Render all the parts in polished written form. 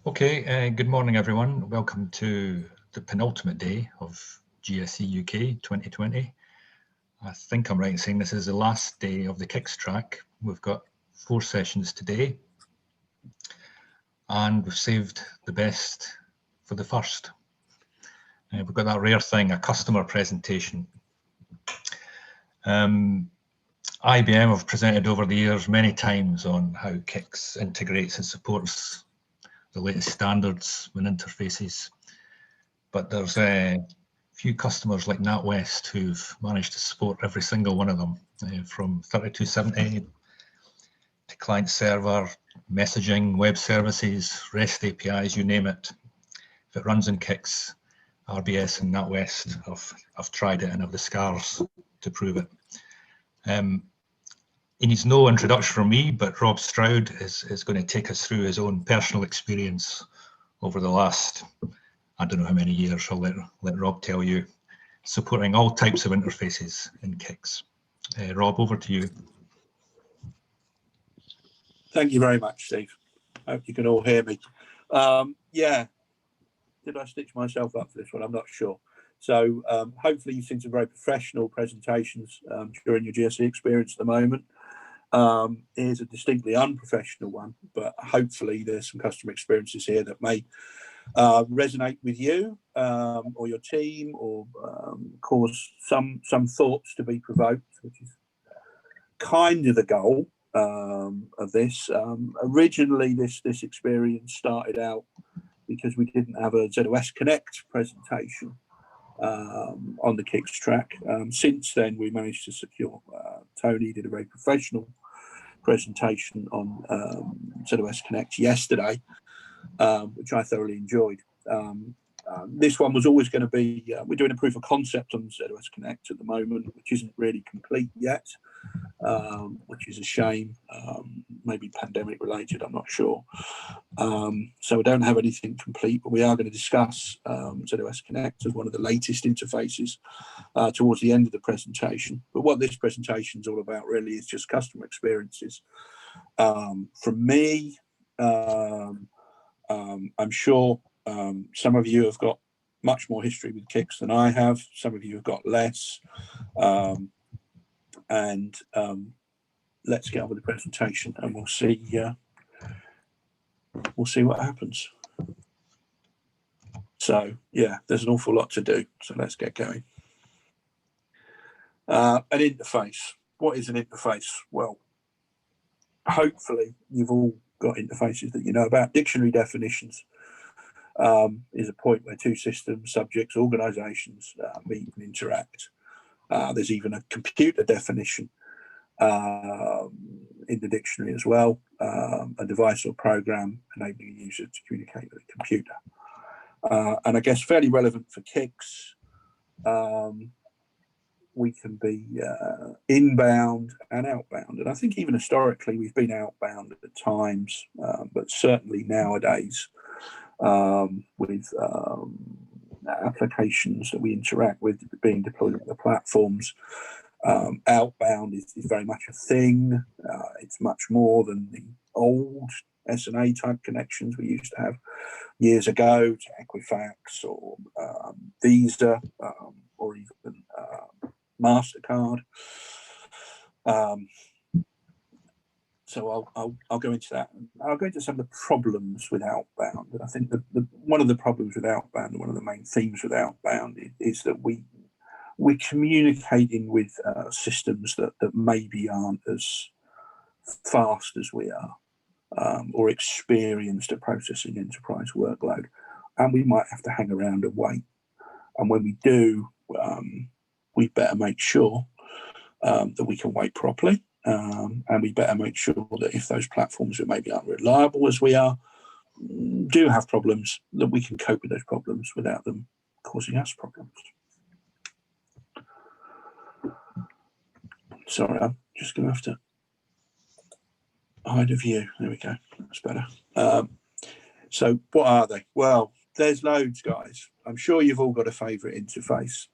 Okay, good morning everyone. Welcome to the penultimate day of GSE UK 2020. I think I'm right in saying this is the last day of the CICS track. We've got 4 sessions today and we've saved the best for the first. We've got that rare thing, a customer presentation. IBM have presented over the years many times on how CICS integrates and supports the latest standards and interfaces, but there's a few customers like NatWest who've managed to support every single one of them, from 3270 to client server, messaging, web services, REST APIs, you name it. If it runs in CICS, RBS and NatWest have tried it and have the scars to prove it. He needs no introduction from me, but Rob Stroud is going to take us through his own personal experience over the last, I don't know how many years. I'll let Rob tell you, supporting all types of interfaces in CICS. Rob, over to you. Thank you very much, Steve. I hope you can all hear me. Yeah, did I stitch myself up for this one? I'm not sure. So hopefully you've seen some very professional presentations during your GSE experience at the moment. Here's a distinctly unprofessional one, but hopefully there's some customer experiences here that may resonate with you or your team, or cause some thoughts to be provoked, which is kind of the goal of this. Originally, this experience started out because we didn't have a ZOS Connect presentation on the CICS track. Since then, we managed to secure. Tony did a very professional presentation on ZOS Connect yesterday, which I thoroughly enjoyed. This one was always going to be, we're doing a proof of concept on ZOS Connect at the moment, which isn't really complete yet, which is a shame, maybe pandemic related, I'm not sure. So we don't have anything complete, but we are going to discuss ZOS Connect as one of the latest interfaces towards the end of the presentation. But what this presentation is all about really is just customer experiences. From me, I'm sure some of you have got much more history with CICS than I have. Some of you have got less. And let's get on with the presentation, and we'll see what happens. So yeah, there's an awful lot to do. So let's get going. An interface. What is an interface? Well, hopefully you've all got interfaces that you know about. Dictionary definitions is a point where two systems, subjects, organizations meet and interact. There's even a computer definition in the dictionary as well, a device or program enabling a user to communicate with a computer. And I guess fairly relevant for CICS, we can be inbound and outbound. And I think even historically we've been outbound at times, but certainly nowadays with applications that we interact with being deployed on the platforms, outbound is very much a thing. It's much more than the old SNA type connections we used to have years ago to Equifax or Visa or even MasterCard. So I'll go into that. I'll go into some of the problems with outbound. And I think one of the problems with outbound, and one of the main themes with outbound is that we're communicating with systems that maybe aren't as fast as we are, or experienced at processing enterprise workload. And we might have to hang around and wait. And when we do, we better make sure that we can wait properly. And we better make sure that if those platforms that maybe aren't reliable as we are, do have problems, that we can cope with those problems without them causing us problems. Sorry, I'm just going to have to hide a view. There we go. That's better. So what are they? Well, there's loads, guys. I'm sure you've all got a favourite interface.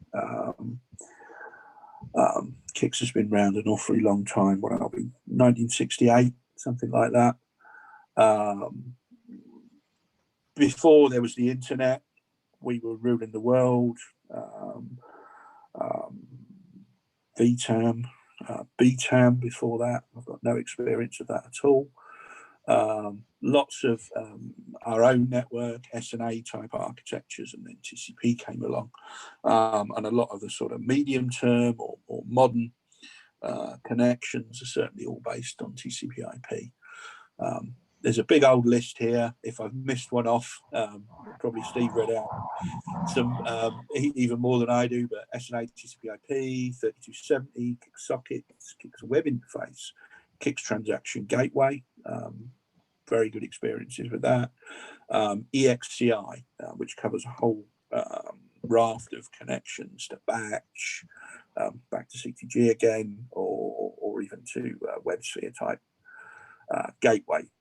CICS has been around an awfully long time. What I'll be 1968, something like that. Before there was the internet, we were ruling the world. VTAM, BTAM before that. I've got no experience of that at all. Lots of our own network, SNA type architectures, and then TCP came along. And a lot of the sort of medium term or modern connections are certainly all based on TCP IP. There's a big old list here. If I've missed one off, probably Steve read out some even more than I do, but SNA, TCP IP, 3270, CICS sockets, CICS Web Interface, CICS Transaction Gateway, very good experiences with that. EXCI, which covers a whole raft of connections to batch, back to CTG again, or even to WebSphere type gateways.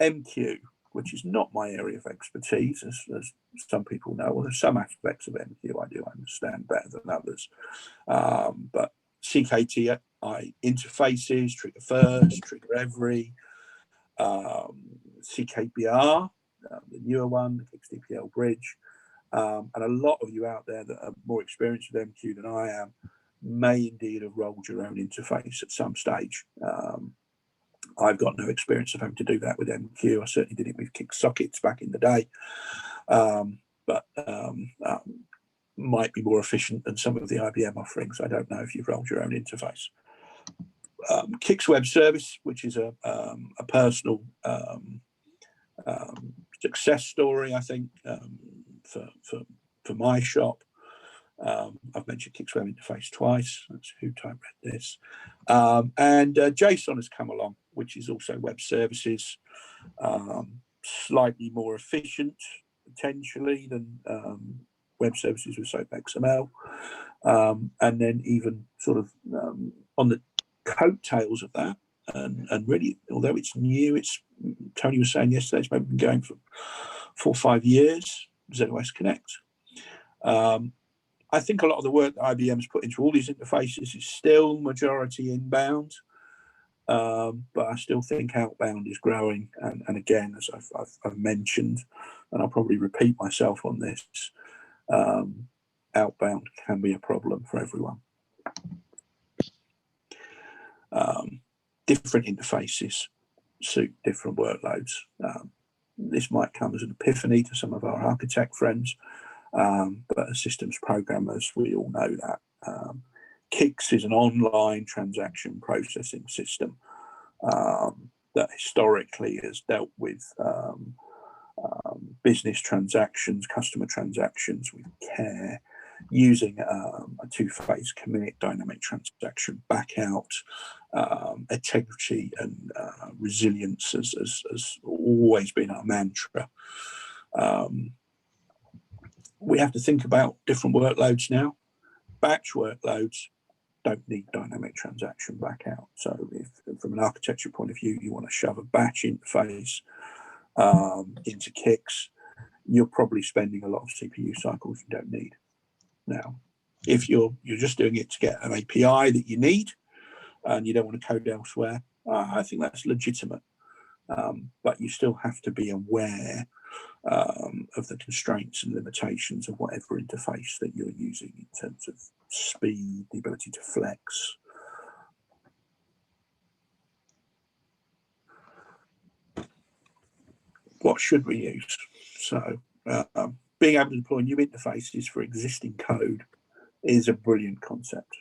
MQ, which is not my area of expertise, as some people know. Well, there's some aspects of MQ I do understand better than others. But CKTI interfaces, trigger first, trigger every, CKBR, the newer one, the CICS DPL bridge. And a lot of you out there that are more experienced with MQ than I am may indeed have rolled your own interface at some stage. I've got no experience of having to do that with MQ. I certainly did it with CICS sockets back in the day, but might be more efficient than some of the IBM offerings. I don't know if you've rolled your own interface. CICS Web Service, which is a personal success story, I think, for my shop. I've mentioned CICS Web Interface twice. That's who type read this. And JSON has come along, which is also web services, slightly more efficient potentially than web services with SOAP XML. And then even sort of on the coattails of that, and really, although it's new, Tony was saying yesterday, it's maybe been going for 4 or 5 years, ZOS Connect. I think a lot of the work that IBM's put into all these interfaces is still majority inbound, but I still think outbound is growing. And again, as I've mentioned, and I'll probably repeat myself on this, outbound can be a problem for everyone. Different interfaces suit different workloads. This might come as an epiphany to some of our architect friends, but as systems programmers, we all know that. CICS is an online transaction processing system that historically has dealt with business transactions, customer transactions with care, using a two-phase commit, dynamic transaction backout, integrity and resilience has always been our mantra. We have to think about different workloads now. Batch workloads don't need dynamic transaction backout. So if from an architecture point of view, you want to shove a batch interface into CICS, you're probably spending a lot of CPU cycles you don't need. Now, if you're just doing it to get an API that you need and you don't want to code elsewhere, I think that's legitimate. But you still have to be aware of the constraints and limitations of whatever interface that you're using in terms of speed, the ability to flex. What should we use? So being able to deploy new interfaces for existing code is a brilliant concept.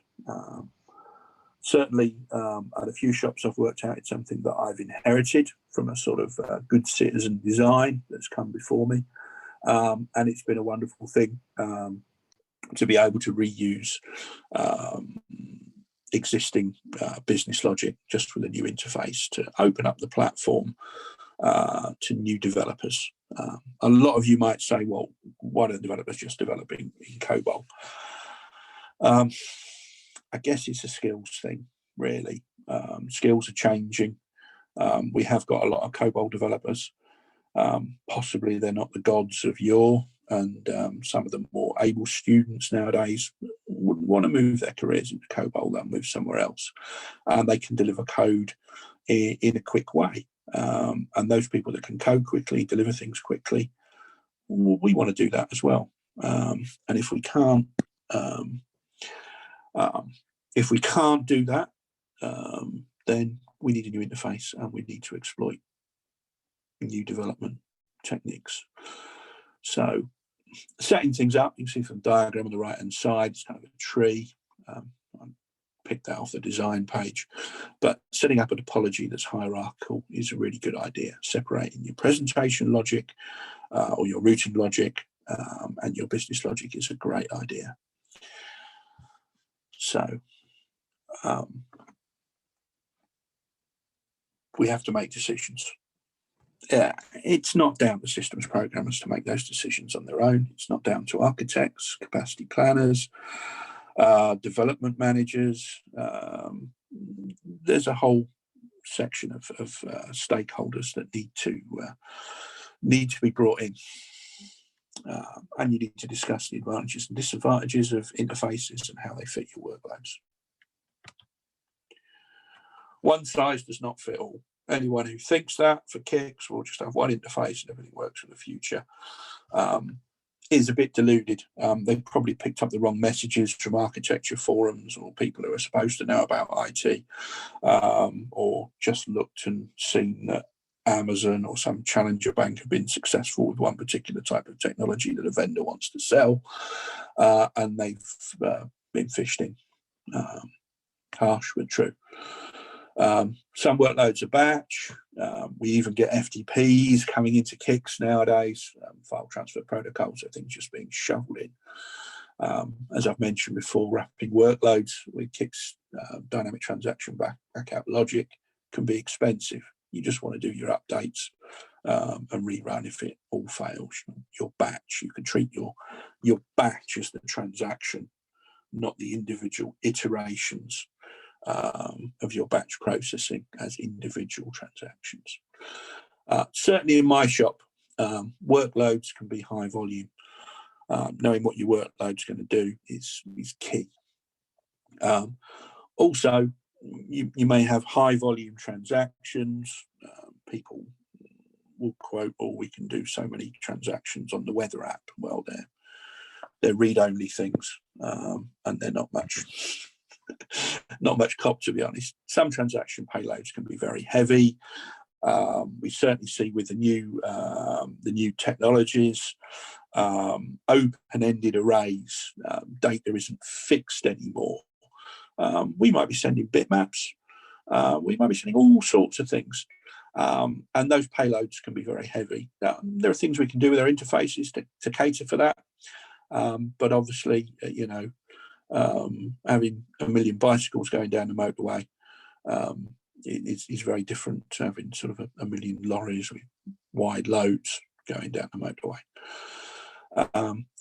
Certainly, at a few shops I've worked at, it's something that I've inherited from a sort of good citizen design that's come before me. And it's been a wonderful thing to be able to reuse existing business logic just with a new interface to open up the platform to new developers. A lot of you might say, well, why don't developers just develop in COBOL? I guess it's a skills thing, really. Skills are changing. We have got a lot of COBOL developers. Possibly they're not the gods of yore, and some of the more able students nowadays wouldn't want to move their careers into COBOL and move somewhere else. And they can deliver code in a quick way. And those people that can code quickly, deliver things quickly, well, we want to do that as well. And if we can't do that, then we need a new interface, and we need to exploit new development techniques. So setting things up, you can see from the diagram on the right hand side, it's kind of a tree. I picked that off the design page, but setting up a topology that's hierarchical is a really good idea. Separating your presentation logic or your routing logic and your business logic is a great idea. So we have to make decisions. It's not down to systems programmers to make those decisions on their own. It's not down to architects, capacity planners, development managers. There's a whole section of stakeholders that need to be brought in. And you need to discuss the advantages and disadvantages of interfaces and how they fit your workloads. One size does not fit all. Anyone who thinks that for CICS will just have one interface and everything works for the future is a bit deluded. They probably picked up the wrong messages from architecture forums or people who are supposed to know about IT, or just looked and seen that Amazon or some challenger bank have been successful with one particular type of technology that a vendor wants to sell, and they've been fished in. Harsh but true. Some workloads are batch. We even get FTPs coming into CICS nowadays, file transfer protocols, so things just being shoveled in. As I've mentioned before, wrapping workloads with CICS dynamic transaction backup logic can be expensive. You just want to do your updates and rerun if it all fails. Your batch, you can treat your batch as the transaction, not the individual iterations of your batch processing as individual transactions. Certainly in my shop, workloads can be high volume. Knowing what your workload's going to do is key. Also, you may have high volume transactions. People will quote, "Oh, we can do so many transactions on the weather app." Well, they're read-only things, and they're not much cop, to be honest. Some transaction payloads can be very heavy. We certainly see with the new technologies, open-ended arrays, data isn't fixed anymore. We might be sending bitmaps. We might be sending all sorts of things. And those payloads can be very heavy. There are things we can do with our interfaces to cater for that. But obviously, having a million bicycles going down the motorway is very different to having sort of a million lorries with wide loads going down the motorway.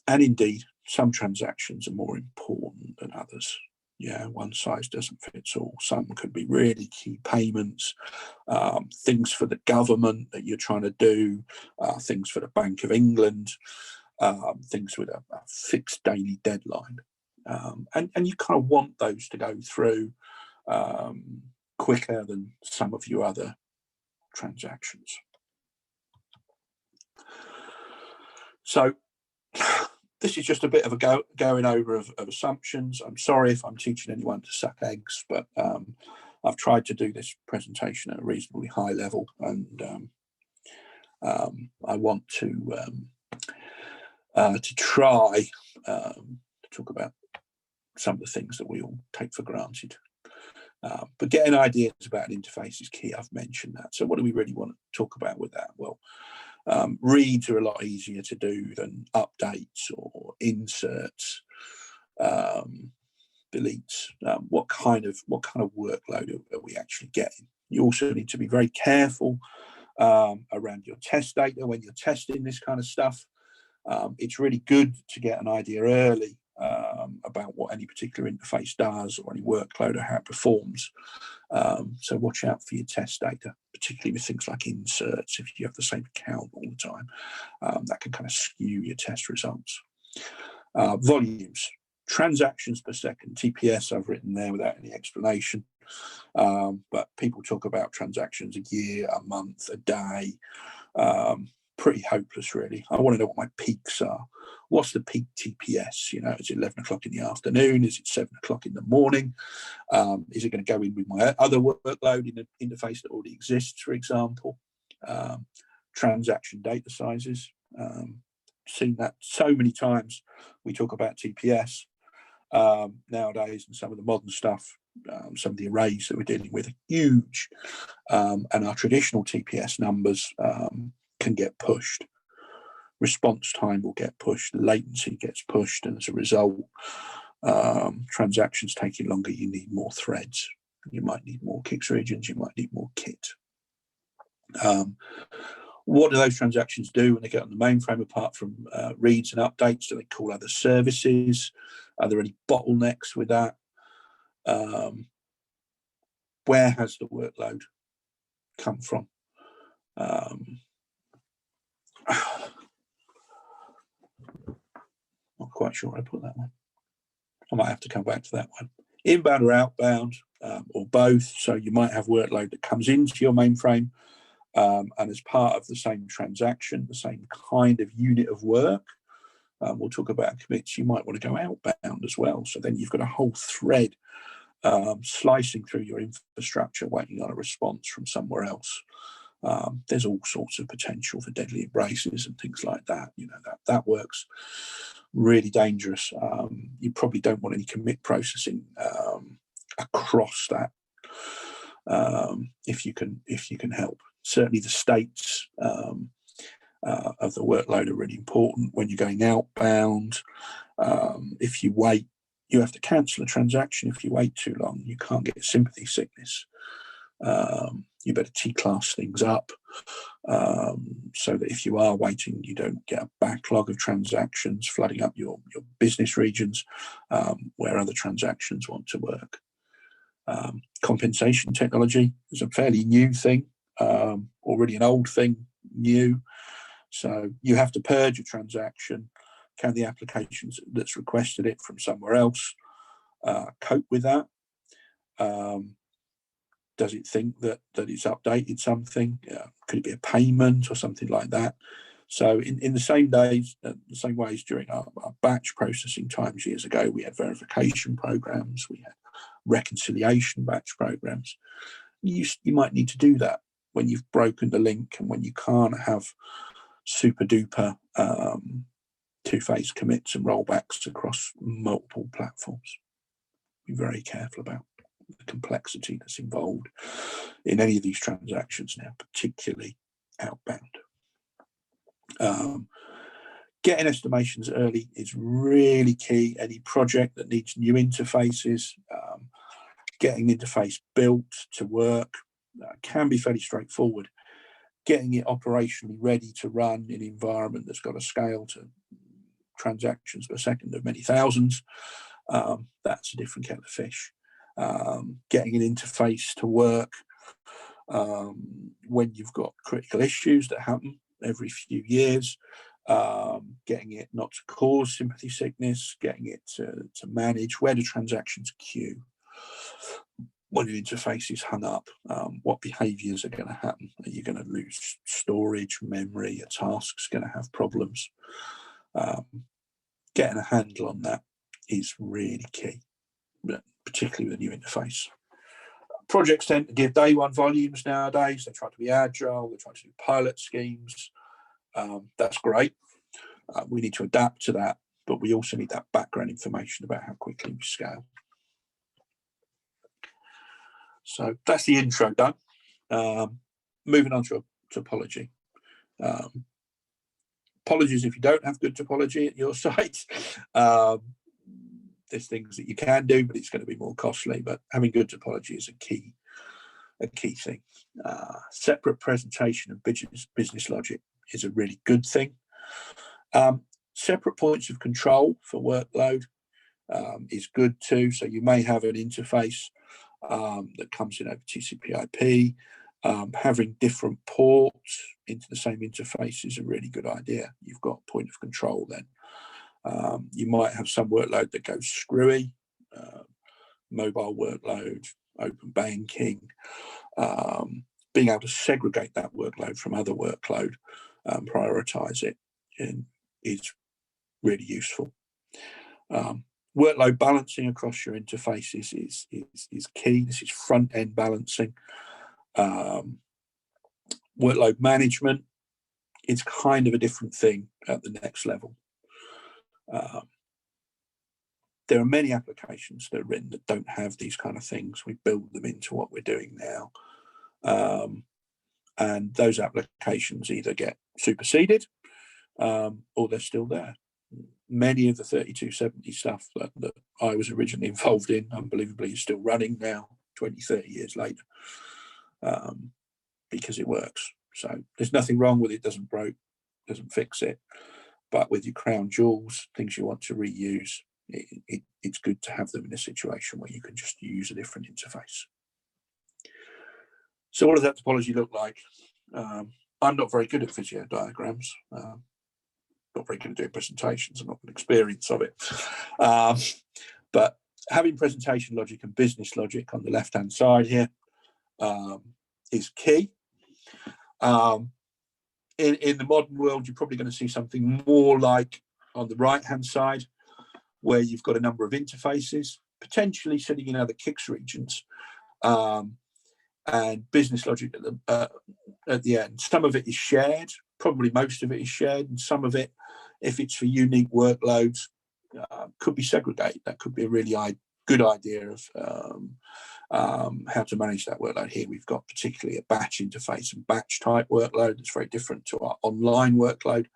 And indeed, some transactions are more important than others. Yeah, one size doesn't fit all. Some could be really key payments, things for the government that you're trying to do, things for the Bank of England, things with a fixed daily deadline. And you kind of want those to go through quicker than some of your other transactions. So this is just a bit of a going over of assumptions. I'm sorry if I'm teaching anyone to suck eggs, but I've tried to do this presentation at a reasonably high level, and I want to try to talk about some of the things that we all take for granted. But getting ideas about an interface is key. I've mentioned that. So what do we really want to talk about with that? Well, reads are a lot easier to do than updates or inserts, deletes. What kind of workload are we actually getting? You also need to be very careful around your test data when you're testing this kind of stuff. It's really good to get an idea early about what any particular interface does or any workload or how it performs. So watch out for your test data, particularly with things like inserts. If you have the same account all the time, that can kind of skew your test results. Volumes, transactions per second, TPS I've written there without any explanation. But people talk about transactions a year, a month, a day. pretty hopeless, really. I want to know what my peaks are. What's the peak TPS? You know, is it 11 o'clock in the afternoon? Is it 7 o'clock in the morning? Is it going to go in with my other workload in an interface that already exists, for example? Transaction data sizes. Seen that so many times. We talk about TPS nowadays, and some of the modern stuff, some of the arrays that we're dealing with are huge, and our traditional TPS numbers can get pushed. Response time will get pushed, latency gets pushed, and as a result, transactions taking longer. You need more threads. You might need more CICS regions. You might need more kit. What do those transactions do when they get on the mainframe, apart from reads and updates? Do they call other services? Are there any bottlenecks with that? Where has the workload come from? Not quite sure where I put that one. I might have to come back to that one. Inbound or outbound, or both. So you might have workload that comes into your mainframe, and as part of the same transaction, the same kind of unit of work. We'll talk about commits. You might want to go outbound as well. So then you've got a whole thread slicing through your infrastructure, waiting on a response from somewhere else. There's all sorts of potential for deadly embraces and things like that. You know, that works really dangerous. You probably don't want any commit processing across that, if you can help. Certainly the states of the workload are really important when you're going outbound. If you wait, you have to cancel a transaction. If you wait too long, you can't get sympathy sickness. You better T-class things up, so that if you are waiting, you don't get a backlog of transactions flooding up your business regions where other transactions want to work. Compensation technology is a fairly new thing, already an old thing, new. So you have to purge a transaction. Can the applications that's requested it from somewhere else cope with that? Does it think that it's updated something? Could it be a payment or something like that? So in the same ways during our batch processing times years ago, we had verification programs, we had reconciliation batch programs. You might need to do that when you've broken the link and when you can't have super duper two-phase commits and rollbacks across multiple platforms. Be very careful about the complexity that's involved in any of these transactions now, particularly outbound. Getting estimations early is really key. Any project that needs new interfaces, getting an interface built to work can be fairly straightforward. Getting it operationally ready to run in an environment that's got a scale to transactions per second of many thousands, that's a different kettle of fish. Getting an interface to work when you've got critical issues that happen every few years, getting it not to cause sympathy sickness, getting it to manage where do transactions queue, when an interface is hung up, what behaviors are going to happen. Are you going to lose storage, memory? Are tasks going to have problems? Getting a handle on that is really key, particularly with a new interface. Projects tend to give day one volumes nowadays. They try to be agile. They try to do pilot schemes. That's great. We need to adapt to that, but we also need that background information about how quickly we scale. So that's the intro done. Moving on to topology. Apologies if you don't have good topology at your site. There's things that you can do, but it's going to be more costly. But having good topology is a key thing. Separate presentation of business logic is a really good thing. Separate points of control for workload is good too. So you may have an interface that comes in over TCP/IP. Having different ports into the same interface is a really good idea. You've got point of control then. You might have some workload that goes screwy, mobile workload, open banking, being able to segregate that workload from other workload prioritise it, is really useful. Workload balancing across your interfaces is key. This is front-end balancing. Workload management is kind of a different thing at the next level. There are many applications that are written that don't have these kind of things. We build them into what we're doing now. And those applications either get superseded or they're still there. Many of the 3270 stuff that I was originally involved in, unbelievably, is still running now, 20, 30 years later, because it works. So there's nothing wrong with it, doesn't break, doesn't fix it. But with your crown jewels, things you want to reuse, it's good to have them in a situation where you can just use a different interface. So what does that topology look like? I'm not very good at physio diagrams. Not very good at doing presentations. I'm not an experience of it. But having presentation logic and business logic on the left-hand side here is key. In the modern world, you're probably going to see something more like on the right-hand side, where you've got a number of interfaces, potentially sitting in other CICS regions, and business logic at the end. Some of it is shared, probably most of it is shared, and some of it, if it's for unique workloads, could be segregated. That could be a really good idea of how to manage that workload. Here we've got particularly a batch interface and batch type workload that's very different to our online workload,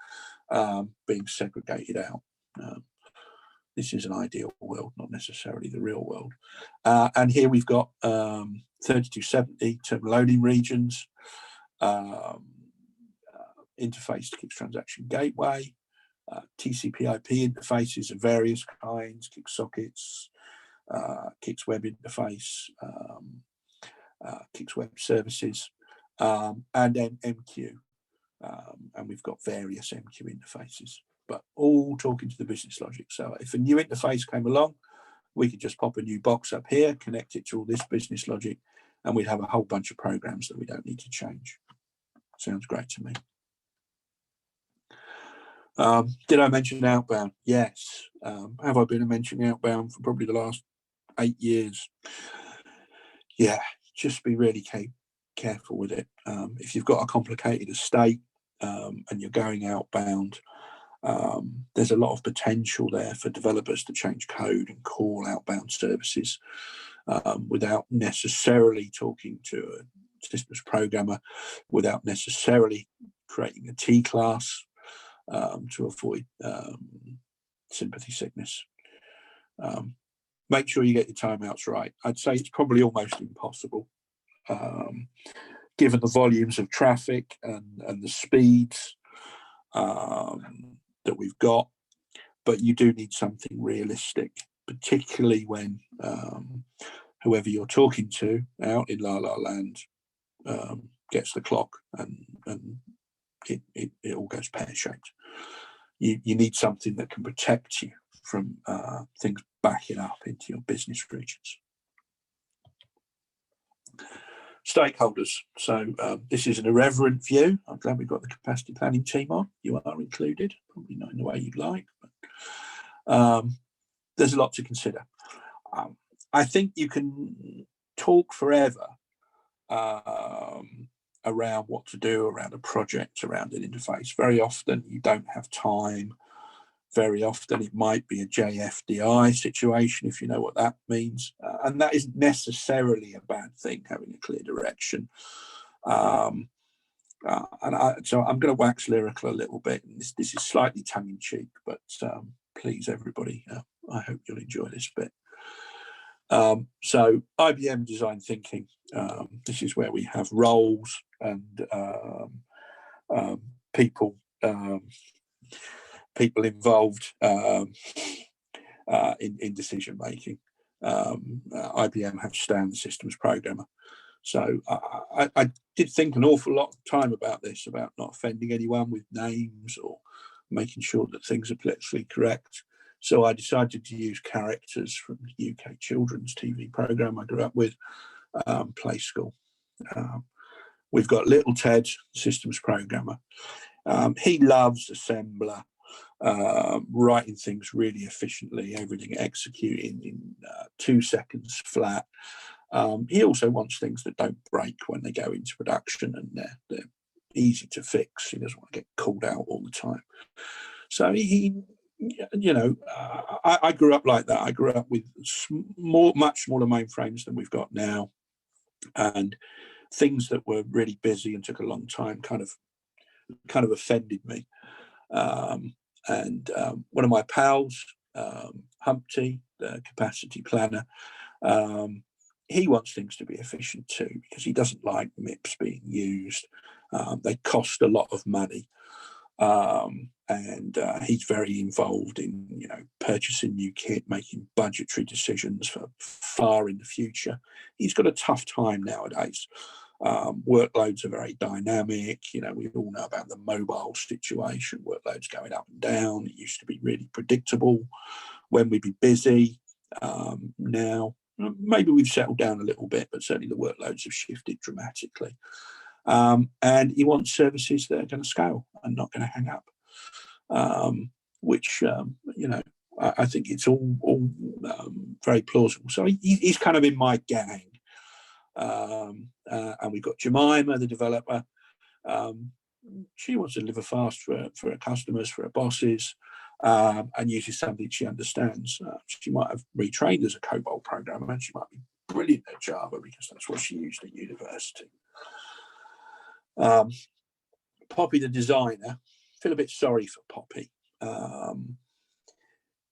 being segregated out. This is an ideal world, not necessarily the real world. And here we've got 3270 term loading regions, interface to CICS Transaction Gateway, TCP/IP interfaces of various kinds, CICS sockets, CICS Web Interface, CICS Web Services, and then MQ. And we've got various MQ interfaces, but all talking to the business logic. So if a new interface came along, we could just pop a new box up here, connect it to all this business logic, and we'd have a whole bunch of programs that we don't need to change. Sounds great to me. Did I mention outbound? Yes. Have I been mentioning outbound for probably the last 8 years? Yeah, just be really careful with it. If you've got a complicated estate and you're going outbound, there's a lot of potential there for developers to change code and call outbound services without necessarily talking to a systems programmer, without necessarily creating a T class to avoid sympathy sickness. Make sure you get your timeouts right. I'd say it's probably almost impossible, given the volumes of traffic and the speeds that we've got, but you do need something realistic, particularly when whoever you're talking to out in La La Land gets the clock and it all goes pear-shaped. You need something that can protect you from things backing up into your business regions. Stakeholders. So this is an irreverent view. I'm glad we've got the capacity planning team on. You are included, probably not in the way you'd like, but there's a lot to consider. I think you can talk forever around what to do around a project, around an interface. Very often you don't have time. Very often it might be a JFDI situation, if you know what that means. And that isn't necessarily a bad thing, having a clear direction. So I'm going to wax lyrical a little bit. And this is slightly tongue-in-cheek, but please, everybody, I hope you'll enjoy this bit. So IBM design thinking, this is where we have roles and people involved in decision making. IBM have standard systems programmer. So I did think an awful lot of time about this, about not offending anyone with names or making sure that things are politically correct. So I decided to use characters from the UK children's TV program I grew up with, Play School. We've got little Ted, systems programmer, He loves assembler, writing things really efficiently, everything executing in 2 seconds flat. He also wants things that don't break when they go into production, and they're easy to fix. He doesn't want to get called out all the time. So he you know, I grew up like that. I grew up with much smaller mainframes than we've got now, and things that were really busy and took a long time kind of offended me. And one of my pals, Humpty, the capacity planner, he wants things to be efficient too, because he doesn't like MIPS being used. They cost a lot of money. And he's very involved in, you know, purchasing new kit, making budgetary decisions for far in the future. He's got a tough time nowadays. Workloads are very dynamic. You know, we all know about the mobile situation, workloads going up and down. It used to be really predictable when we'd be busy. Now, maybe we've settled down a little bit, but certainly the workloads have shifted dramatically. And he wants services that are going to scale and not going to hang up, which, you know, I think it's all very plausible. So he's kind of in my gang. And we've got Jemima, the developer. She wants to deliver fast for her customers, for her bosses, and uses something she understands. She might have retrained as a COBOL programmer, and she might be brilliant at Java because that's what she used at university. Poppy, the designer, I feel a bit sorry for Poppy.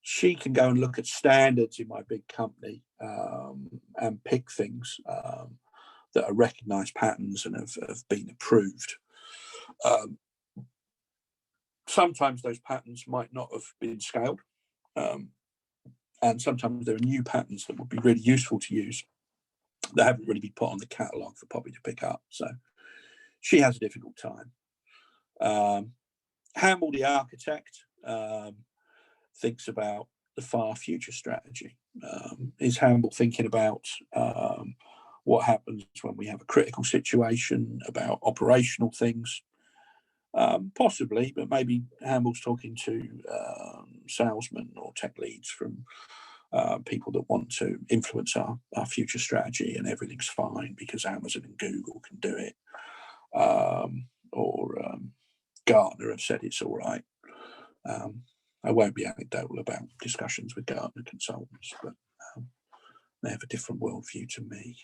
She can go and look at standards in my big company and pick things that are recognised patterns and have been approved. Sometimes those patterns might not have been scaled, and sometimes there are new patterns that would be really useful to use that haven't really been put on the catalogue for Poppy to pick up. So she has a difficult time. Hamble, the architect, thinks about the far future strategy. Is Hamble thinking about what happens when we have a critical situation, about operational things? Possibly, but maybe Hamble's talking to salesmen or tech leads from people that want to influence our future strategy, and everything's fine because Amazon and Google can do it. Or Gartner have said it's all right. I won't be anecdotal about discussions with Gartner consultants, but they have a different worldview to me.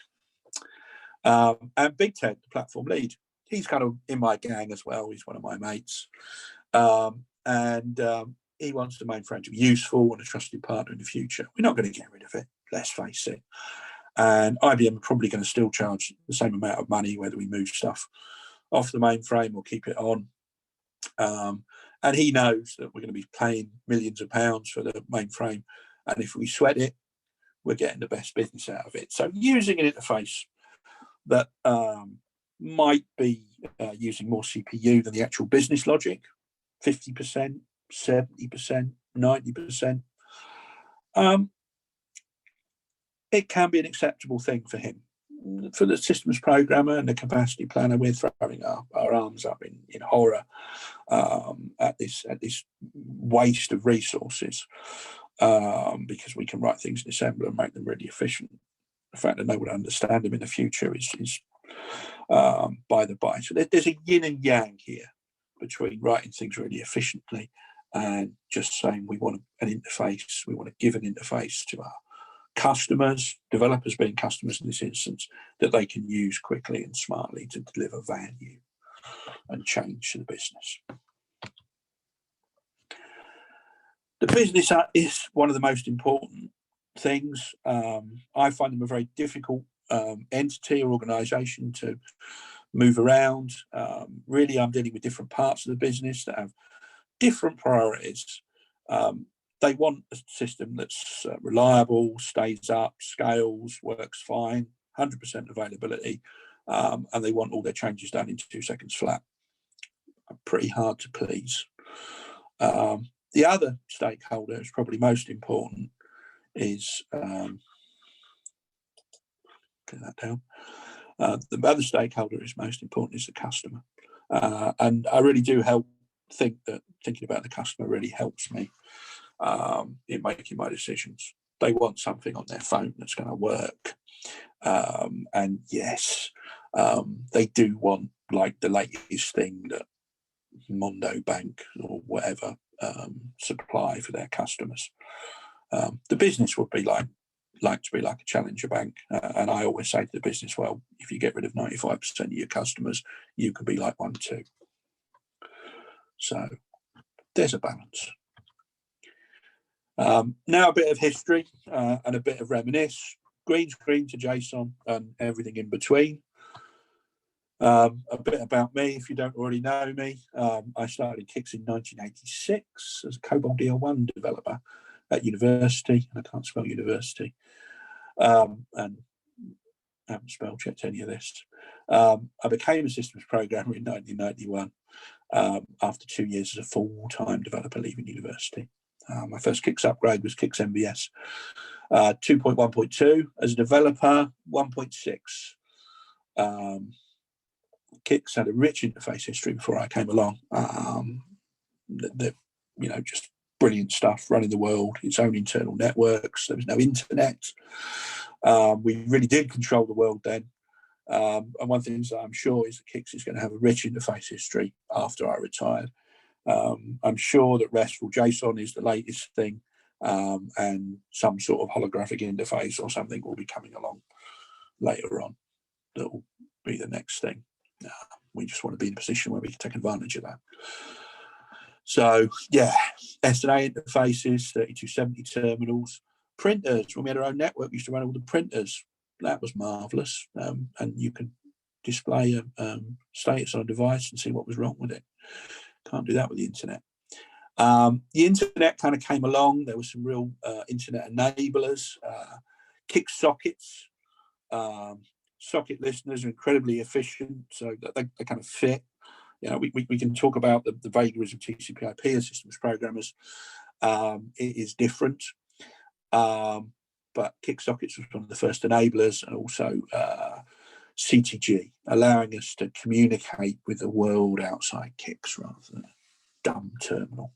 And Big Ted, the platform lead, he's kind of in my gang as well. He's one of my mates. And he wants the mainframe to be useful and a trusted partner in the future. We're not going to get rid of it, let's face it. And IBM are probably going to still charge the same amount of money whether we move stuff off the mainframe or keep it on. And he knows that we're going to be paying millions of pounds for the mainframe. And if we sweat it, we're getting the best business out of it. So using an interface that might be using more CPU than the actual business logic, 50%, 70%, 90%, it can be an acceptable thing for him. For the systems programmer and the capacity planner, we're throwing our arms up in horror at this waste of resources, because we can write things in assembler and make them really efficient. The fact that no one will understand them in the future is by the by. So there's a yin and yang here between writing things really efficiently and just saying we want an interface, we want to give an interface to our customers, developers being customers in this instance, that they can use quickly and smartly to deliver value and change to the business. The business is one of the most important things. I find them a very difficult entity or organisation to move around. Really, I'm dealing with different parts of the business that have different priorities. They want a system that's reliable, stays up, scales, works fine, 100% availability, and they want all their changes done in 2 seconds flat. Pretty hard to please. The other stakeholder who's probably most important is, get that down. The other stakeholder is most important is the customer. And I really do help think that thinking about the customer really helps me in making my decisions. They want something on their phone that's going to work. And yes, they do want like the latest thing that Mondo Bank or whatever supply for their customers. The business would be like to be like a challenger bank, and I always say to the business, well, if you get rid of 95% of your customers, you can be like one too. So there's a balance. Now a bit of history and a bit of reminisce. Green screen to JSON and everything in between. A bit about me, if you don't already know me. I started CICS in 1986 as a COBOL DL1 developer at university, and I can't spell university, and I haven't spell checked any of this. I became a systems programmer in 1991 after 2 years as a full-time developer leaving university. My first CICS upgrade was CICS MVS 2.1.2. As a developer, 1.6. CICS had a rich interface history before I came along. Just brilliant stuff, running the world, its own internal networks. There was no internet. We really did control the world then. And one thing that I'm sure is that CICS is going to have a rich interface history after I retired. I'm sure that RESTful JSON is the latest thing, and some sort of holographic interface or something will be coming along later on. That will be the next thing. We just want to be in a position where we can take advantage of that. So yeah, SNA interfaces, 3270 terminals, printers. When we had our own network, we used to run all the printers. That was marvelous, and you could display a status on a device and see what was wrong with it. Can't do that with the internet. The internet kind of came along. There were some real internet enablers. CICS sockets. Socket listeners are incredibly efficient, so that they kind of fit. You know, we can talk about the vagaries of TCP/IP as systems programmers. It is different, but CICS sockets was one of the first enablers, and also CTG, allowing us to communicate with the world outside CICS rather than a dumb terminal.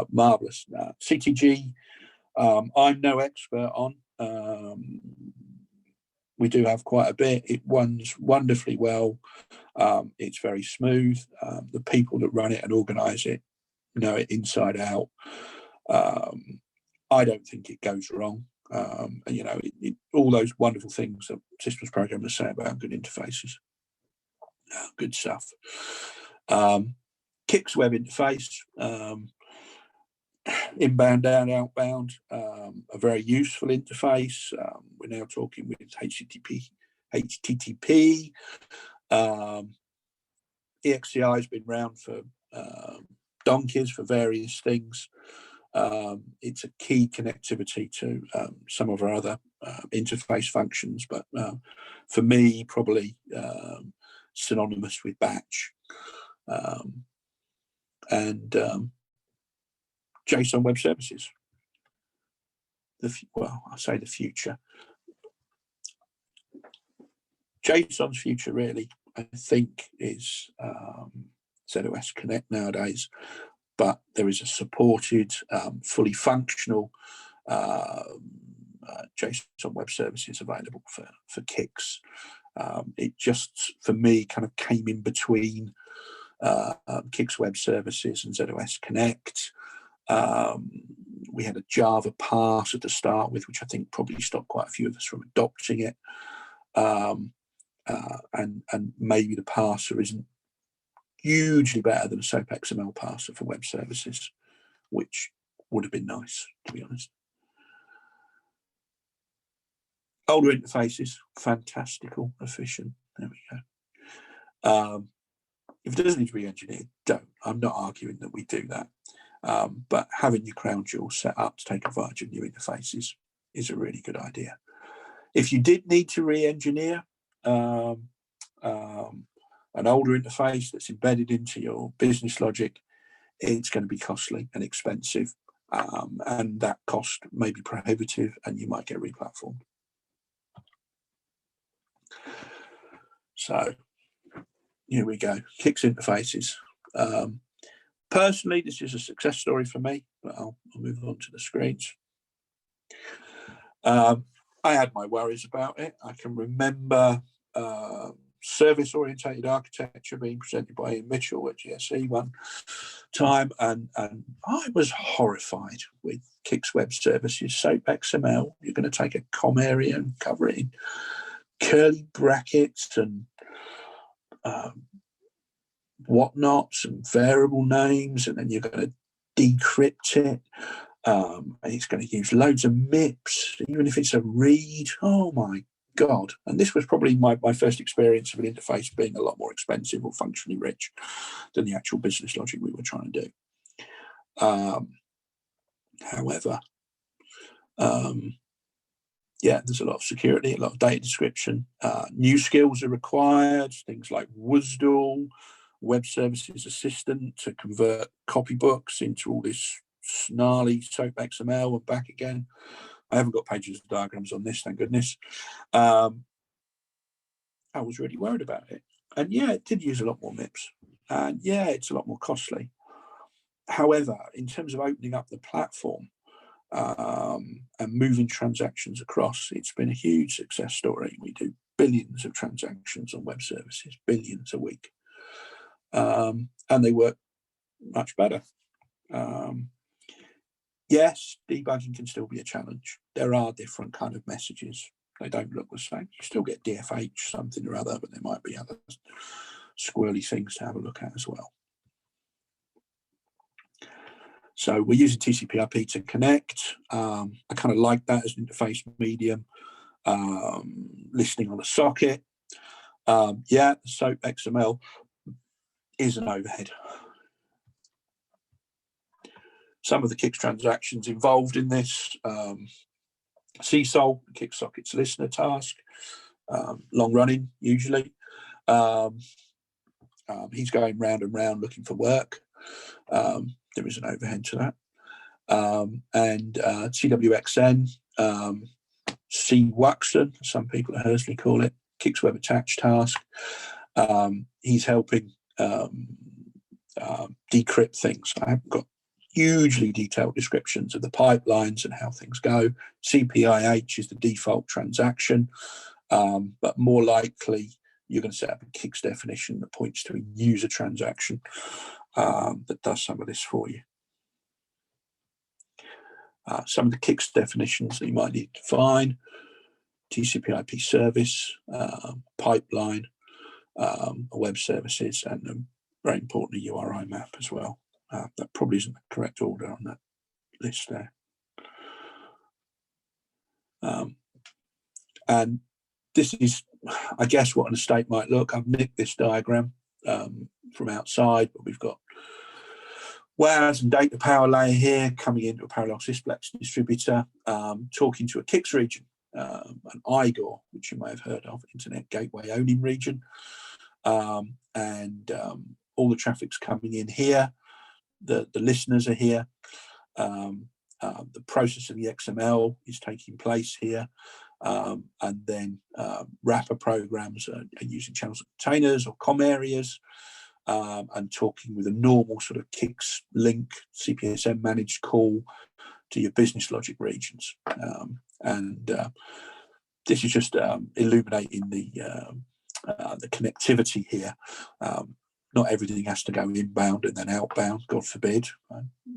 Marvelous. CTG, I'm no expert on. We do have quite a bit. It runs wonderfully well. It's very smooth. The people that run it and organise it know it inside out. I don't think it goes wrong. All those wonderful things that systems programmers say about good interfaces. Good stuff. CICS Web Interface. Inbound, down, outbound, a very useful interface. We're now talking with HTTP. EXCI has been around for donkeys for various things. It's a key connectivity to some of our other interface functions, but for me, probably synonymous with batch. And JSON Web Services. I say the future. JSON's future really, I think, is ZOS Connect nowadays, but there is a supported, fully functional JSON Web Services available for CICS. It just, for me, kind of came in between CICS Web Services and ZOS Connect. We had a Java parser to start with, which I think probably stopped quite a few of us from adopting it. And maybe the parser isn't hugely better than a SOAP XML parser for web services, which would have been nice, to be honest. Older interfaces, fantastical, efficient. There we go. If it doesn't need to be engineered, don't. I'm not arguing that we do that. But having your crown jewels set up to take advantage of new interfaces is a really good idea. If you did need to re-engineer an older interface that's embedded into your business logic, it's going to be costly and expensive, and that cost may be prohibitive, and you might get replatformed. So here we go. CICS interfaces. Personally, this is a success story for me, but I'll move on to the screens. I had my worries about it. I can remember service-orientated architecture being presented by Ian Mitchell at GSE one time, and I was horrified with CICS Web Services, SOAP XML. You're going to take a COM area and cover it in curly brackets and whatnots and variable names, and then you're going to decrypt it. And it's going to use loads of MIPS, even if it's a read. Oh my God. And this was probably my first experience of an interface being a lot more expensive or functionally rich than the actual business logic we were trying to do. However, yeah, there's a lot of security, a lot of data description. New skills are required, things like WSDL, Web Services Assistant, to convert copybooks into all this snarly SOAP XML and back again. I haven't got pages of diagrams on this, thank goodness. I was really worried about it. And yeah, it did use a lot more MIPS. And yeah, it's a lot more costly. However, in terms of opening up the platform and moving transactions across, it's been a huge success story. We do billions of transactions on web services, billions a week. And they work much better. Yes, debugging can still be a challenge. There are different kind of messages. They don't look the same. You still get DFH, something or other, but there might be other squirrely things to have a look at as well. So we're using TCP/IP to connect. I kind of like that as an interface medium. Listening on a socket. Yeah, the SOAP XML is an overhead. Some of the CICS transactions involved in this, CSOL, CICS sockets listener task, long running usually. He's going round and round looking for work. There is an overhead to that. And CWXN, CWXN, some people at Hursley call it, CICS Web Attach task. He's helping decrypt things. I haven't got hugely detailed descriptions of the pipelines and how things go. CPIH is the default transaction, but more likely you're going to set up a CICS definition that points to a user transaction that does some of this for you. Some of the CICS definitions that you might need to define: TCP/IP service, pipeline, web services, and very importantly, URI map as well. That probably isn't the correct order on that list there. And this is, I guess, what an estate might look. I've nicked this diagram from outside, but we've got WAS and data power layer here coming into a parallel sysplex distributor, talking to a CICS region, an IGOR, which you may have heard of, Internet Gateway Owning Region. And all the traffic's coming in here. The listeners are here. The process of the XML is taking place here. And then wrapper programs are using channels and containers or COM areas, and talking with a normal sort of CICS link, CPSM managed call to your business logic regions. This is just illuminating the connectivity here. Not everything has to go inbound and then outbound, God forbid.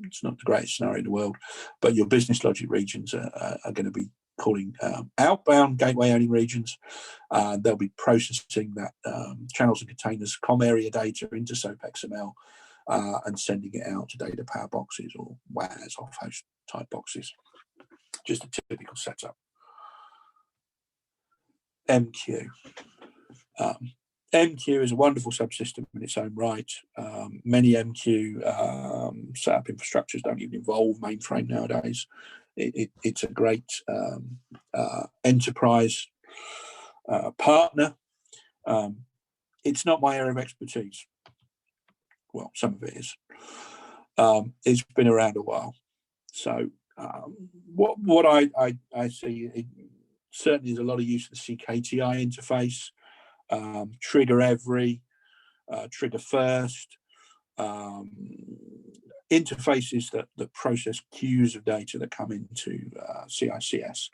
It's not the greatest scenario in the world, but your business logic regions are going to be calling outbound gateway owning regions. They'll be processing that channels and containers COM area data into SOAP XML and sending it out to data power boxes or WAS off host type boxes. Just a typical setup. MQ. MQ is a wonderful subsystem in its own right. Many MQ setup infrastructures don't even involve mainframe nowadays. It's a great enterprise partner. It's not my area of expertise. Well, some of it is. It's been around a while. So what I see, it certainly is a lot of use of the CKTI interface. Trigger every, trigger first, interfaces that process queues of data that come into CICS.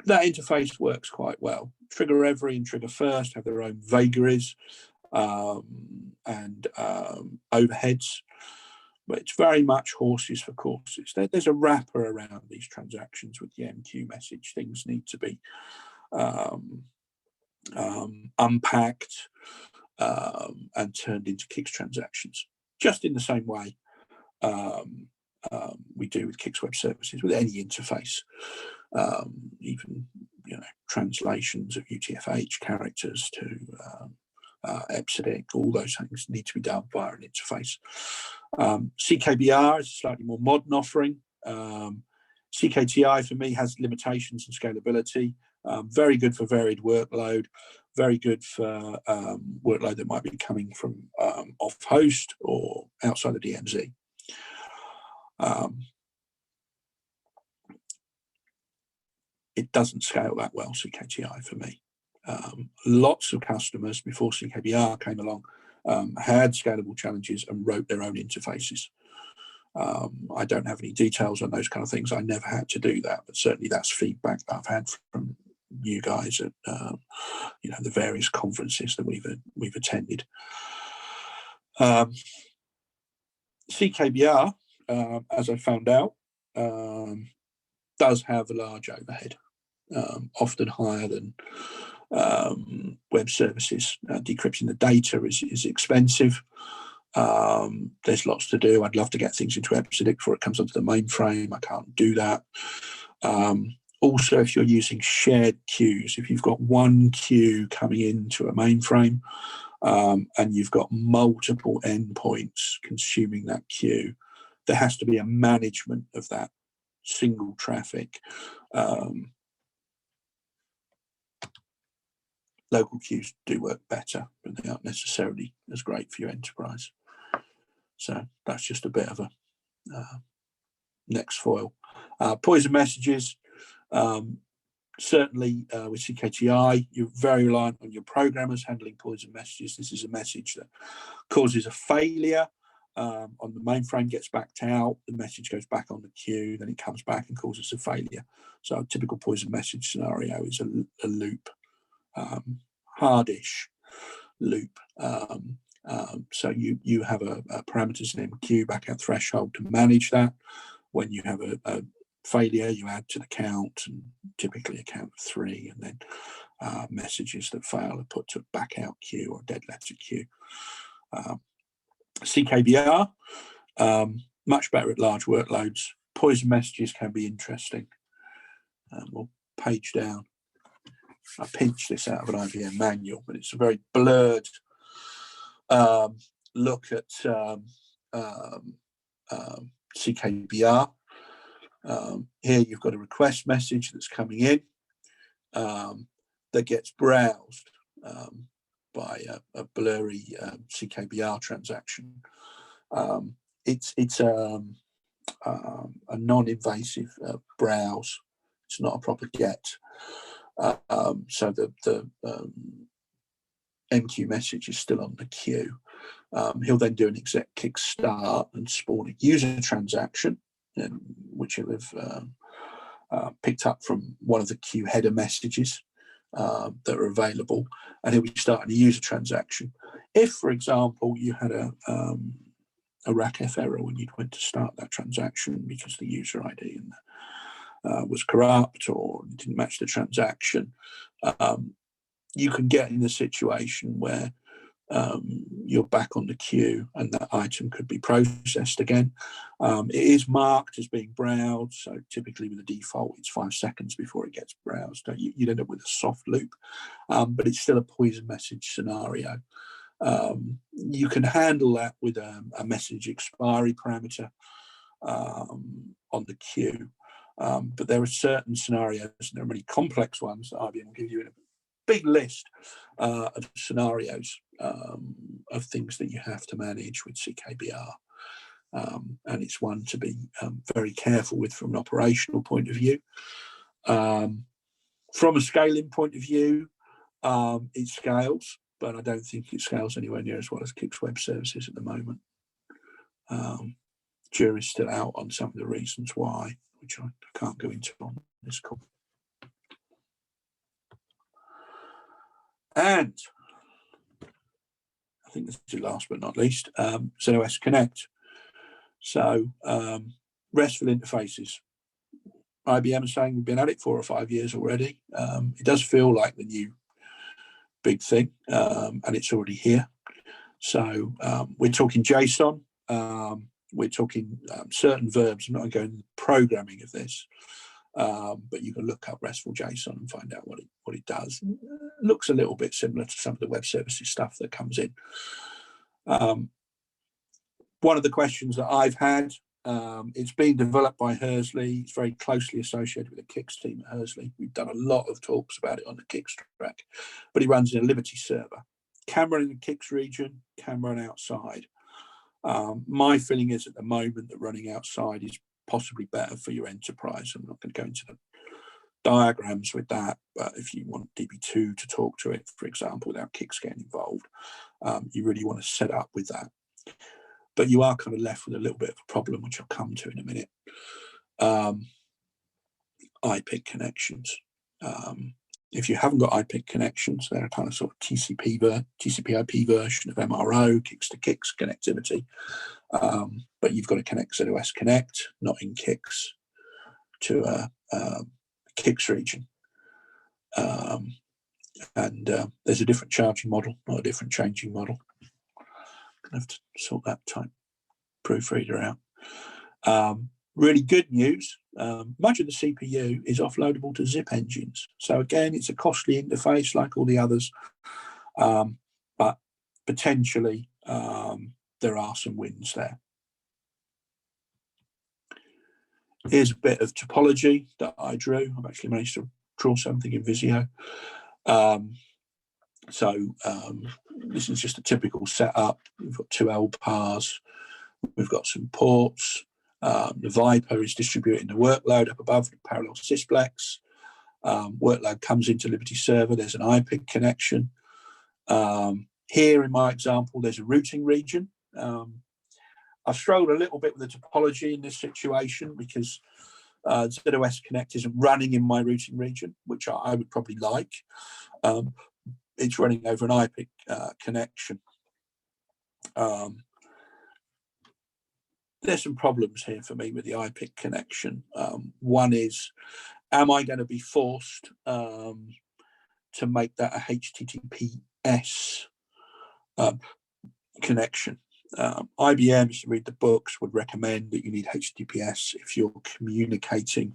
That interface works quite well. Trigger Every and Trigger First have their own vagaries and overheads, but it's very much horses for courses. There's a wrapper around these transactions with the MQ message. Things need to be unpacked and turned into CICS transactions, just in the same way we do with CICS Web Services, with any interface. Even translations of UTF-8 characters to EBCDIC, all those things need to be done via an interface. CKBR is a slightly more modern offering. CKTI for me has limitations and scalability. Very good for varied workload, very good for workload that might be coming from off host or outside the DMZ. It doesn't scale that well, CKTI for me. Lots of customers before CKBR came along had scalable challenges and wrote their own interfaces. I don't have any details on those kind of things. I never had to do that, but certainly that's feedback that I've had from you guys at the various conferences that we've attended. CKBR, as I found out, does have a large overhead, often higher than web services. Decrypting the data is expensive. There's lots to do. I'd love to get things into EBCDIC before it comes onto the mainframe. I can't do that. Also, if you're using shared queues, if you've got one queue coming into a mainframe and you've got multiple endpoints consuming that queue, there has to be a management of that single traffic. Local queues do work better, but they aren't necessarily as great for your enterprise. So that's just a bit of a next foil. Poison messages, certainly with CKTI, you're very reliant on your programmers handling poison messages. This is a message that causes a failure on the mainframe, gets backed out, the message goes back on the queue, then it comes back and causes a failure. So a typical poison message scenario is a loop, hardish loop. So you have a parameters in MQ back out threshold to manage that. When you have a failure, you add to the count, and typically a count of 3, and then messages that fail are put to back out queue or dead letter queue. CKBR, much better at large workloads. Poison messages can be interesting. We'll page down. I pinched this out of an IBM manual, but it's a very blurred look at CKBR. Here you've got a request message that's coming in that gets browsed by a blurry CKBR transaction. It's a non-invasive browse. It's not a proper get. So the MQ message is still on the queue. He'll then do an exec kick start and spawn a user transaction, which he'll have picked up from one of the queue header messages that are available, and he'll be starting a user transaction. If, for example, you had a RACF error when you went to start that transaction because the user ID was corrupt or didn't match the transaction, you can get in a situation where you're back on the queue and that item could be processed again. It is marked as being browsed, so typically with the default it's 5 seconds before it gets browsed. You'd end up with a soft loop, but it's still a poison message scenario. You can handle that with a message expiry parameter on the queue, but there are certain scenarios, and there are many complex ones that IBM will give you in a big list of scenarios of things that you have to manage with CKBR, and it's one to be very careful with from an operational point of view. From a scaling point of view, it scales. but I don't think it scales anywhere near as well as CICS Web Services at the moment. Jury's still out on some of the reasons why, which I can't go into on this call. And I think this is last but not least, ZOS Connect. So RESTful interfaces. IBM is saying we've been at it 4 or 5 years already. It does feel like the new big thing, and it's already here. So we're talking JSON, we're talking certain verbs. I'm not going to go into the programming of this, but you can look up RESTful JSON and find out what it does. It looks a little bit similar to some of the web services stuff that comes in. One of the questions that I've had, it's been developed by Hersley. It's very closely associated with the CICS team at Hersley. We've done a lot of talks about it on the CICS track, but it runs in a Liberty server. Can run in the CICS region, can run outside. My feeling is at the moment that running outside is possibly better for your enterprise. I'm not going to go into the diagrams with that, but if you want DB2 to talk to it, for example, without CICS getting involved, you really want to set up with that. But you are kind of left with a little bit of a problem, which I'll come to in a minute. IPIC connections. If you haven't got IPIC connections, they're a kind of sort of TCP/IP version of MRO, CICS to CICS connectivity. But you've got to connect ZOS Connect, not in CICS, to a CICS region. And there's a different charging model, not a different changing model. Gonna have to sort that type proofreader out. Really good news, much of the CPU is offloadable to zip engines. So again, it's a costly interface like all the others, but potentially there are some wins there. Here's a bit of topology that I drew. I've actually managed to draw something in Visio. This is just a typical setup. We've got 2 LPARs. We've got some ports. The Viper is distributing the workload up above the parallel sysplex. Workload comes into Liberty server. There's an IPIC connection. Here in my example, there's a routing region. I've struggled a little bit with the topology in this situation because ZOS Connect isn't running in my routing region, which I would probably like. It's running over an IPIC connection. There's some problems here for me with the IPIC connection. One is, am I going to be forced to make that a HTTPS connection? IBM, if you read the books, would recommend that you need HTTPS if you're communicating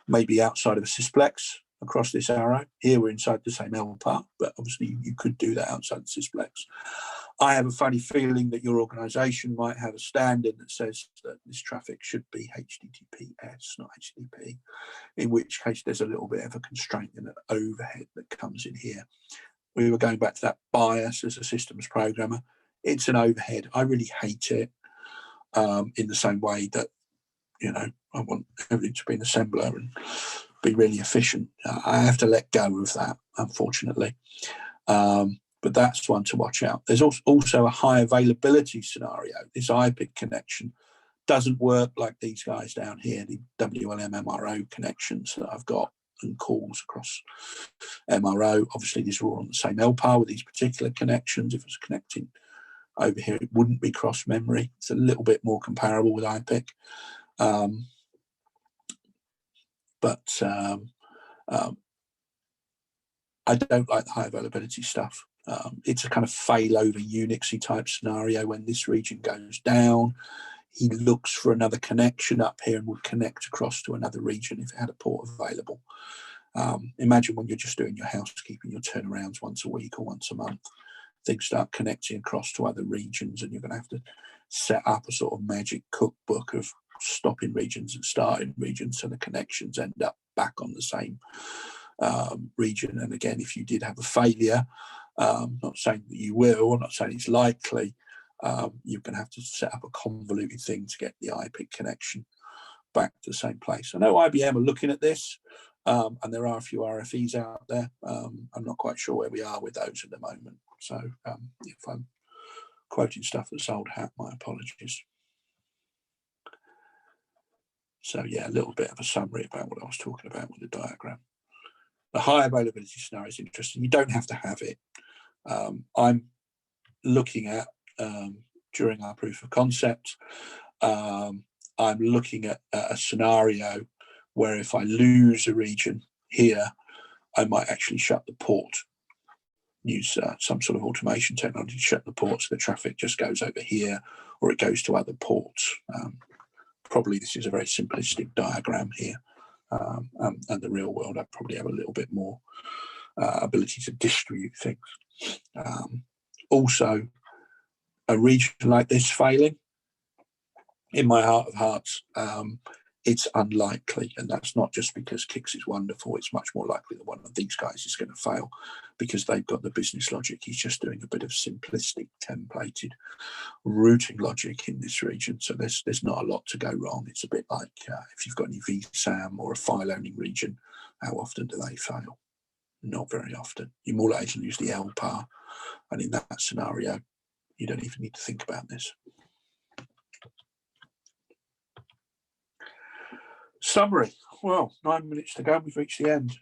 maybe outside of a sysplex across this arrow. Here we're inside the same LPAR, but obviously you could do that outside the sysplex. I have a funny feeling that your organization might have a standard that says that this traffic should be HTTPS, not HTTP, in which case there's a little bit of a constraint and an overhead that comes in here. We were going back to that bias as a systems programmer. It's an overhead. I really hate it in the same way that, you know, I want everything to be an assembler and be really efficient. I have to let go of that, unfortunately. But that's one to watch out. There's also a high availability scenario. This IPIC connection doesn't work like these guys down here, the WLM MRO connections that I've got and calls across MRO. Obviously, these are all on the same LPAR with these particular connections. If it was connecting over here, it wouldn't be cross memory. It's a little bit more comparable with IPIC. But I don't like the high availability stuff. It's a kind of failover Unixy type scenario. When this region goes down, he looks for another connection up here and would connect across to another region if it had a port available. Imagine when you're just doing your housekeeping, your turnarounds once a week or once a month, things start connecting across to other regions, and you're going to have to set up a sort of magic cookbook of stopping regions and starting regions so the connections end up back on the same region. And again, if you did have a failure, not saying that you will, I'm not saying it's likely, you're going to have to set up a convoluted thing to get the IPIC connection back to the same place. I know IBM are looking at this. and there are a few RFEs out there. I'm not quite sure where we are with those at the moment. So if I'm quoting stuff that's old hat, my apologies. So yeah, a little bit of a summary about what I was talking about with the diagram. The high availability scenario is interesting. You don't have to have it. I'm looking at, during our proof of concept, I'm looking at a scenario where if I lose a region here, I might actually shut the port, use some sort of automation technology to shut the port so the traffic just goes over here or it goes to other ports. Probably this is a very simplistic diagram here. And the real world, I probably have a little bit more ability to distribute things. Also, a region like this failing, in my heart of hearts, it's unlikely, and that's not just because CICS is wonderful. It's much more likely that one of these guys is going to fail because they've got the business logic. He's just doing a bit of simplistic, templated routing logic in this region. So there's not a lot to go wrong. It's a bit like if you've got any VSAM or a file-owning region, how often do they fail? Not very often. You're more likely to use the LPAR, and in that scenario, you don't even need to think about this. Summary. Well, 9 minutes to go. We've reached the end.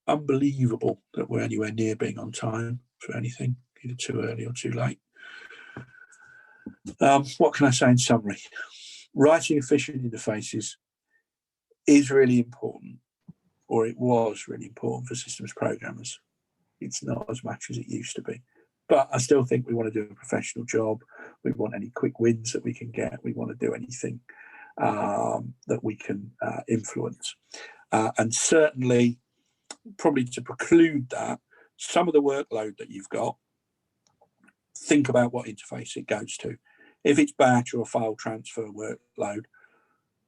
Unbelievable that we're anywhere near being on time for anything, either too early or too late. What can I say in summary? Writing efficient interfaces is really important, or it was really important for systems programmers. It's not as much as it used to be. But I still think we want to do a professional job. We want any quick wins that we can get. We want to do anything that we can influence. And certainly, probably to preclude that, some of the workload that you've got, think about what interface it goes to. If it's batch or file transfer workload,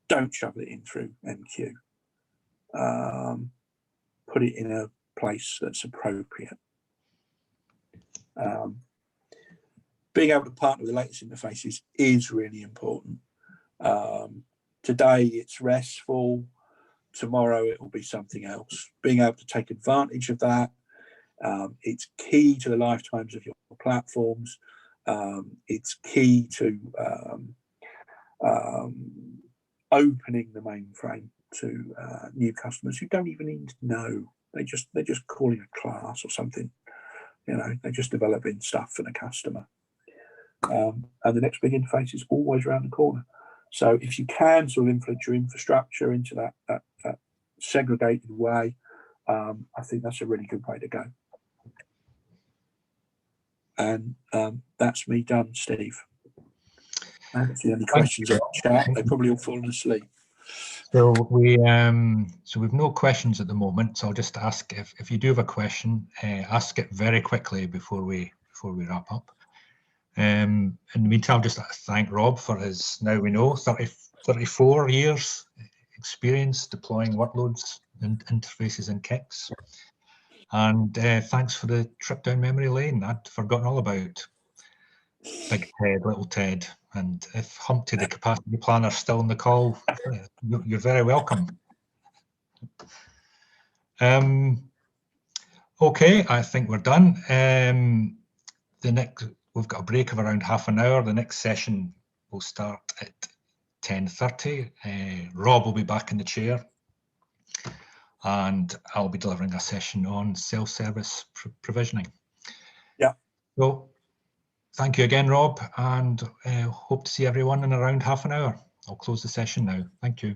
don't shovel it in through MQ. Put it in a place that's appropriate. Being able to partner with the latest interfaces is really important. Today it's RESTful, tomorrow it will be something else. Being able to take advantage of that, it's key to the lifetimes of your platforms. It's key to opening the mainframe to new customers who don't even need to know. They're just calling a class or something. You know, they're just developing stuff for the customer. And the next big interface is always around the corner. So if you can sort of influence your infrastructure into that segregated way, I think that's a really good way to go. And that's me done, Steve. I haven't seen any questions in the chat. They've probably all fallen asleep. So we've no questions at the moment. So I'll just ask if you do have a question, ask it very quickly before we wrap up. In the meantime, just thank Rob for his, now we know, 34 years experience deploying workloads and interfaces in CICS. And thanks for the trip down memory lane. I'd forgotten all about Big Ted, Little Ted. And if Humpty the capacity planner is still on the call, you're very welcome. Okay, I think we're done. We've got a break of around half an hour. The next session will start at 10:30. Rob will be back in the chair, and I'll be delivering a session on self-service provisioning. Yeah. So thank you again, Rob, and hope to see everyone in around half an hour. I'll close the session now. Thank you.